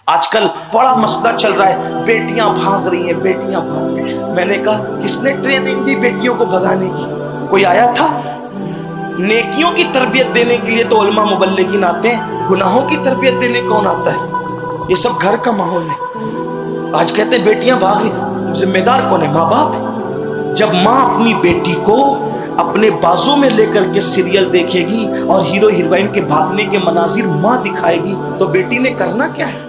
آج کل بڑا مسئلہ چل رہا ہے، بیٹیاں بھاگ رہی ہیں، بیٹیاں بھاگ رہی ہیں۔ میں نے کہا کس نے ٹریننگ دی بیٹیوں کو بھگانے کی؟ کوئی آیا تھا؟ نیکیوں کی تربیت دینے کے لیے تو علماء مبلغین آتے ہیں، گناہوں کی تربیت دینے کون آتا ہے؟ یہ سب گھر کا ماحول ہے۔ آج کہتے ہیں بیٹیاں بھاگ رہی، ذمہ دار کون ہے؟ ماں باپ ہے۔ جب ماں اپنی بیٹی کو اپنے بازو میں لے کر کے سیریل دیکھے گی اور ہیرو ہیروئن کے بھاگنے کے مناظر ماں دکھائے گی تو بیٹی نے کرنا کیا ہے؟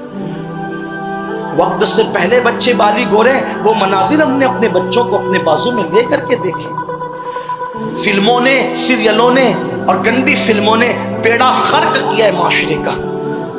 وقت سے پہلے بچے بالغ ہو رہے ہیں، وہ مناظر ہم نے اپنے بچوں کو اپنے بازو میں لے کر کے دیکھے۔ فلموں نے، سیریلوں نے اور گندی فلموں نے بیڑا غرق کیا ہے معاشرے کا۔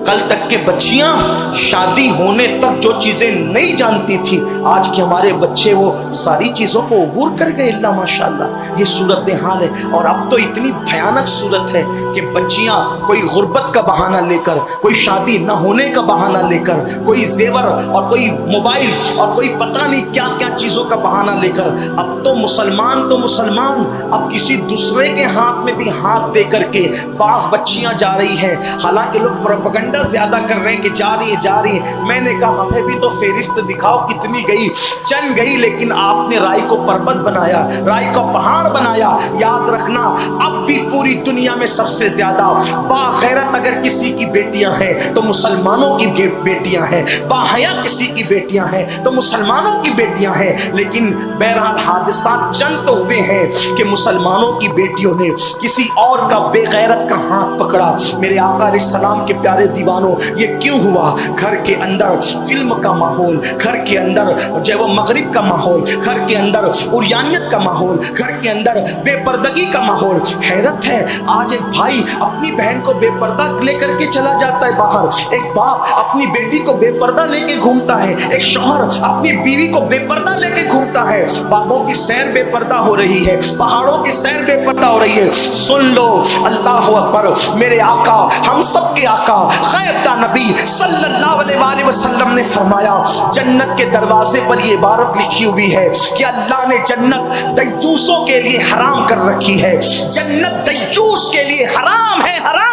کل تک کے بچیاں شادی ہونے تک جو چیزیں نہیں جانتی تھی، آج کے ہمارے بچے وہ ساری چیزوں کو عبور کر گئے۔ اللہ ماشاءاللہ، یہ صورتحال ہے۔ اور اب تو اتنی بھیانک صورت ہے کہ بچیاں کوئی غربت کا بہانہ لے کر، کوئی شادی نہ ہونے کا بہانہ لے کر، کوئی زیور اور کوئی موبائل اور کوئی پتہ نہیں کیا کیا چیزوں کا بہانہ لے کر، اب تو مسلمان اب کسی دوسرے کے ہاتھ میں بھی ہاتھ دے کر کے بعض بچیاں جا رہی ہیں۔ حالانکہ لوگ پروپیگنڈا زیادہ کر رہے ہیں کہ جا رہی ہیں۔ میں نے کہا ہمیں بھی تو فہرست دکھاؤ کتنی گئی، چند گئی، لیکن آپ نے رائے کو پربت بنایا، رائے کو پہاڑ بنایا۔ یاد رکھنا، اب بھی پوری دنیا میں سب سے زیادہ باغیرت اگر کسی کی بیٹیاں ہیں تو مسلمانوں کی بیٹیاں ہیں، باحیا کسی کی بیٹیاں ہیں تو مسلمانوں کی بیٹیاں ہیں۔ لیکن بہرحال حادثات چند تو ہوئے ہیں کہ مسلمانوں کی بیٹیوں نے کسی اور کا بے غیرت کا ہاتھ پکڑا۔ میرے آقا علیہ السلام کے پیارے دیوانوں، یہ کیوں ہوا؟ گھر کے اندر فلم کا ماحول، گھر کے اندر جو وہ مغرب کا ماحول، گھر کے اندر عریانیت کا ماحول، گھر کے اندر بے پردگی کا ماحول۔ حیرت ہے، آج ایک بھائی اپنی بہن کو بے پردہ لے کر کے چلا جاتا ہے باہر، ایک باپ اپنی بیٹی کو بے پردہ لے کے گھومتا ہے، ایک شوہر اپنی بیوی کو بے پردہ لے کے گھومتا ہے۔ باغوں کی سیر بے پردہ ہو رہی ہے، پہاڑوں کی سیر بے پردہ ہو رہی ہے۔ سن لو، اللہ اکبر، میرے آقا، ہم سب کے آقا غیب دا نبی صلی اللہ علیہ وآلہ وسلم نے فرمایا، جنت کے دروازے پر یہ عبارت لکھی ہوئی ہے کہ اللہ نے جنت دیوسوں کے لیے حرام کر رکھی ہے، جنت دیوس کے لیے حرام ہے، حرام۔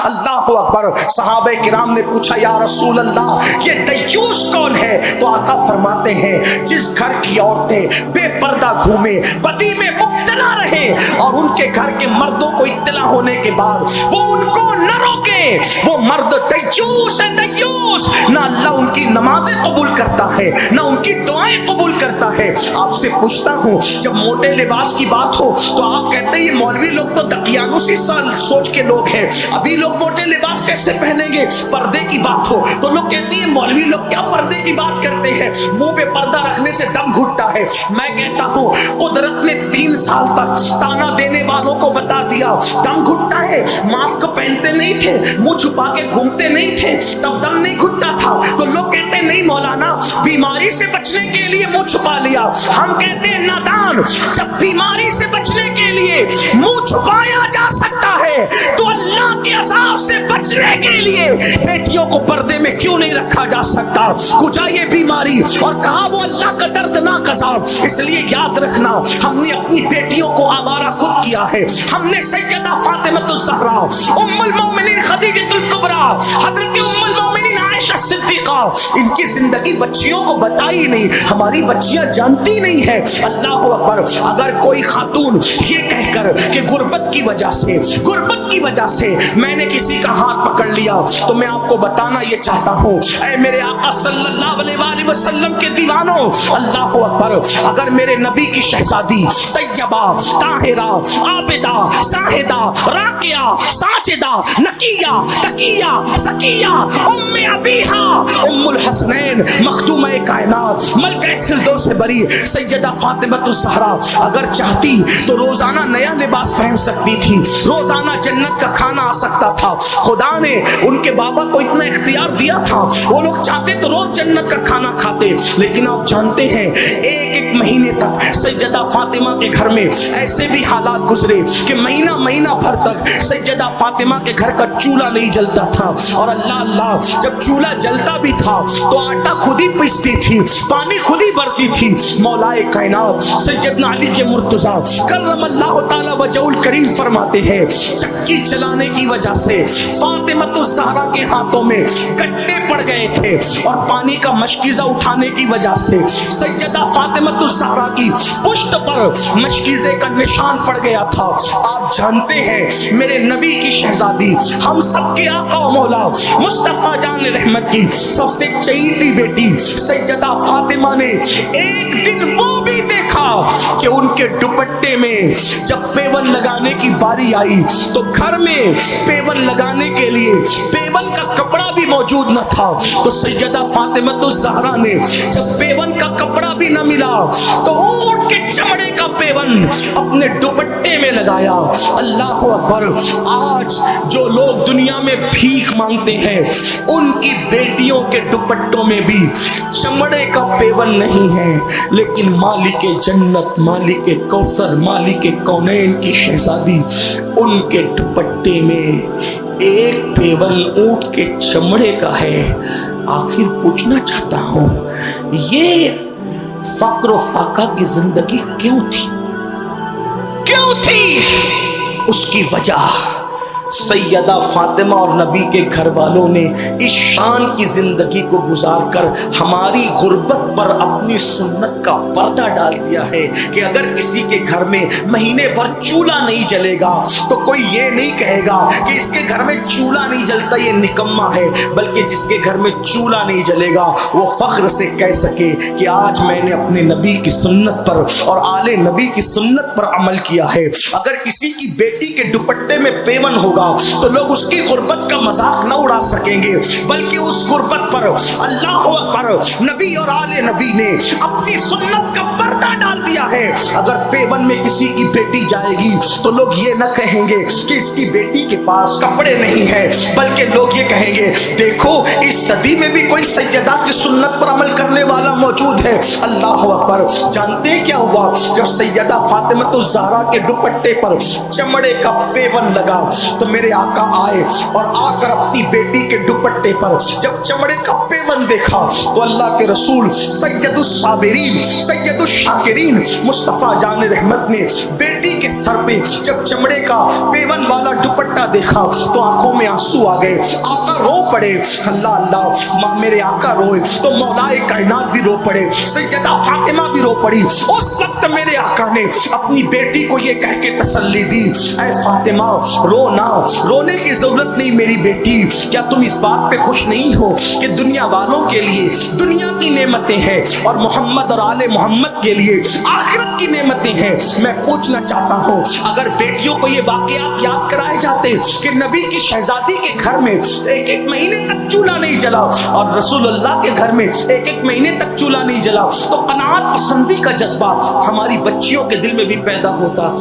اللہ اکبر۔ صحابہ کرام نے پوچھا یا رسول اللہ یہ دیوس کون ہے؟ تو آقا فرماتے ہیں جس گھر کی عورتیں بے پردہ گھومیں، بدی میں مبتلا رہیں اور ان کے گھر کے مردوں کو اطلاع ہونے کے بعد وہ ان کو نہ روکے، وہ مرد دیوس ہے، دیوس۔ نہ اللہ ان کی نمازیں قبول کرتا ہے، نہ ان کی دعائیں قبول کرتا ہے۔ آپ سے پوچھتا ہوں، جب موٹے لباس کی بات ہو تو آپ کہتے ہیں یہ مولوی لوگ تو دقیانوسی سوچ کے لوگ ہیں، ابھی لوگ موٹے لباس کیسے پہنیں گے؟ پردے کی بات ہو تو لوگ کہتے ہیں مولوی لوگ کیا پردے کی بات کرتے ہیں، منہ پہ پردہ رکھنے سے دم گھٹتا ہے۔ میں کہتا ہوں قدرت نے 3 سال تک تانا دینے والوں کو بتا دیا دم گھٹتا ہے۔ ماسک پہنتے نہیں تھے، منہ چھپا کے گھومتے نہیں تھے، تب دم نہیں گھٹتا تھا۔ تو لوگ کہتے نہیں مولانا بیماری سے بچنے کے لیے منہ چھپا لیا۔ ہم کہتے ہیں نادان، جب بیماری سے بچنے کے لیے منہ چھپایا جا سکتا ہے تو اللہ کے عذاب سے بچنے کے لیے بیٹیوں کو پردے میں کیوں نہیں رکھا جا سکتا؟ کچھ یہ بیماری اور کہا وہ اللہ کا دردناک عذاب۔ اس لیے یاد رکھنا، ہم نے اپنی بیٹیوں کو آوارہ خود کیا ہے۔ ہم نے سیدہ فاطمہ الزہرا، ام المومنین خدیجہ الکبریٰ، حضرت ام المومنین عائشہ صدیقہ، ان کی زندگی بچیوں کو بتائی نہیں، ہماری بچیاں جانتی نہیں ہے۔ اللہ اکبر۔ اگر کوئی خاتون یہ کہہ کر کہ غربت کی وجہ سے میں نے کسی کا ہاتھ پکڑ لیا، تو میں آپ کو بتانا یہ چاہتا ہوں، اے میرے آقا صلی اللہ علیہ وآلہ وسلم کے دیوانوں، اللہ اکبر، اگر میرے نبی کی شہزادی طیبہ، طاہرہ، عابدہ، زاہدہ، راقیہ، ساجدہ، نقیہ، تقیہ، زکیہ، ام ابیہا، ام الحسنین، مخدومہ کائنات، ملکہ فردوس بری، سیدہ فاطمہ الزہرا اگر چاہتی تو روزانہ نیا لباس پہن سکتی تھی، روزانہ جنت کا کھانا آ سکتا تھا۔ خدا نے ان کے بابا کو اتنا اختیار دیا تھا، وہ لوگ چاہتے تو روز جنت کا کھانا کھاتے۔ لیکن آپ جانتے ہیں ایک مہینے تک سیدہ فاطمہ کے گھر میں ایسے بھی حالات گزرے کہ مہینہ بھر تک سیدہ فاطمہ کے گھر کا چولہا نہیں جلتا تھا۔ اور اللہ جب چولہا جلتا بھی تھا تو آٹا خود ہی پیستی تھی، پانی خود ہی بھرتی تھی۔ مولائے کائنات سیدنا علی کے مرتضی کرم اللہ تعالی وجہہ الکریم فرماتے ہیں چکی چلانے کی وجہ سے فاطمہ الزہرا کے ہاتھوں میں کٹے پڑ گئے تھے، اور پانی کا مشکیزہ اٹھانے کی وجہ سے سیدہ فاطمہ الزہرا کی پشت پر مشکیزے کا نشان پڑ گیا تھا۔ آپ جانتے ہیں میرے نبی کی شہزادی، ہم سب کے آقا و مولا مصطفیٰ جان رحمت کی سب سے چہیتی بیٹی سیدہ فاطمہ نے ایک دن وہ بھی دیکھا کہ ان کے دوپٹے میں جب پیون لگانے کی باری آئی تو گھر میں پیون لگانے کے لیے پیون کا کپڑا بھی موجود نہ تھا۔ تو سیدہ فاطمہ الزہرا نے جب پیون کا کپڑا بھی نہ ملا تو اونٹ کے چمڑے کا پیون اپنے دوپٹے میں لگایا۔ اللہ اکبر! آج جو لوگ دنیا میں بھیک مانگتے ہیں ان کی بیٹیوں کے دوپٹوں میں بھی چمڑے کا پیون نہیں ہے، لیکن مالک جنت، مالک کوثر، مالک کونین کی شہزادی، ان کے دوپٹے میں ایک پیون اونٹ کے چمڑے کا ہے۔ آخر پوچھنا چاہتا ہوں یہ فقر و فاقہ کی زندگی کیوں تھی؟ کیوں تھی؟ اس کی وجہ سیدہ فاطمہ اور نبی کے گھر والوں نے اس شان کی زندگی کو گزار کر ہماری غربت پر اپنی سنت کا پردہ ڈال دیا ہے کہ اگر کسی کے گھر میں مہینے بھر چولہا نہیں جلے گا تو کوئی یہ نہیں کہے گا کہ اس کے گھر میں چولہا نہیں جلتا یہ نکما ہے، بلکہ جس کے گھر میں چولہا نہیں جلے گا وہ فخر سے کہہ سکے کہ آج میں نے اپنے نبی کی سنت پر اور آل نبی کی سنت پر عمل کیا ہے۔ اگر کسی کی بیٹی کے دوپٹے میں پیون ہوگا تو لوگ اس کی غربت کا مذاق نہ اڑا سکیں گے، بلکہ اس غربت پر اللہ اکبر نبی اور آل نبی نے اپنی سنت کا پردہ ڈال دیا ہے۔ اگر پیون میں کسی کی بیٹی جائے گی تو لوگ یہ نہ کہیں گے کہ اس کی بیٹی کے پاس کپڑے نہیں ہیں، بلکہ لوگ یہ کہیں گے دیکھو اس صدی میں بھی کوئی سیدہ کی سنت پر عمل کرنے والا موجود ہے۔ اللہ اکبر! جانتے ہیں کیا ہوا؟ جب سیدہ فاطمہ الزہرا کے دوپٹے پر چمڑے کا پیون لگا تو میرے آقا آئے اور آ کر اپنی بیٹی کے دوپٹے پر جب چمڑے کا پیون دیکھا تو اللہ کے رسول سید الصابرین سید الشاکرین مصطفیٰ جان رحمت نے بیٹی کے سر پہ جب چمڑے کا پیون والا دوپٹہ دیکھا تو آنکھوں میں آنسو آ گئے۔ آقا رو پڑے، اللہ اللہ میرے آقا روئے تو مولائے کائنات بھی رو پڑے، سیدہ فاطمہ بھی رو پڑی۔ اس وقت میرے آقا نے اپنی بیٹی کو یہ کہہ کے تسلی دی، اے فاطمہ رو نہ، رونے کی ضرورت نہیں میری بیٹی، کیا تم اس بات پہ خوش نہیں ہو کہ دنیا والوں کے لیے دنیا کی نعمتیں ہیں اور محمد اور آل محمد کے لیے آخرت کی نعمتیں ہیں؟ میں پوچھنا چاہتا ہوں اگر بیٹیوں کو یہ واقعات یاد کرائے جاتے کہ نبی کی شہزادی کے گھر میں ایک ایک مہینے تک چولہا نہیں جلا اور رسول اللہ کے گھر میں ایک ایک مہینے تک چولہا نہیں جلا تو قناعت پسندی کا جذبہ ہماری بچیوں کے دل میں بھی پیدا ہوتا۔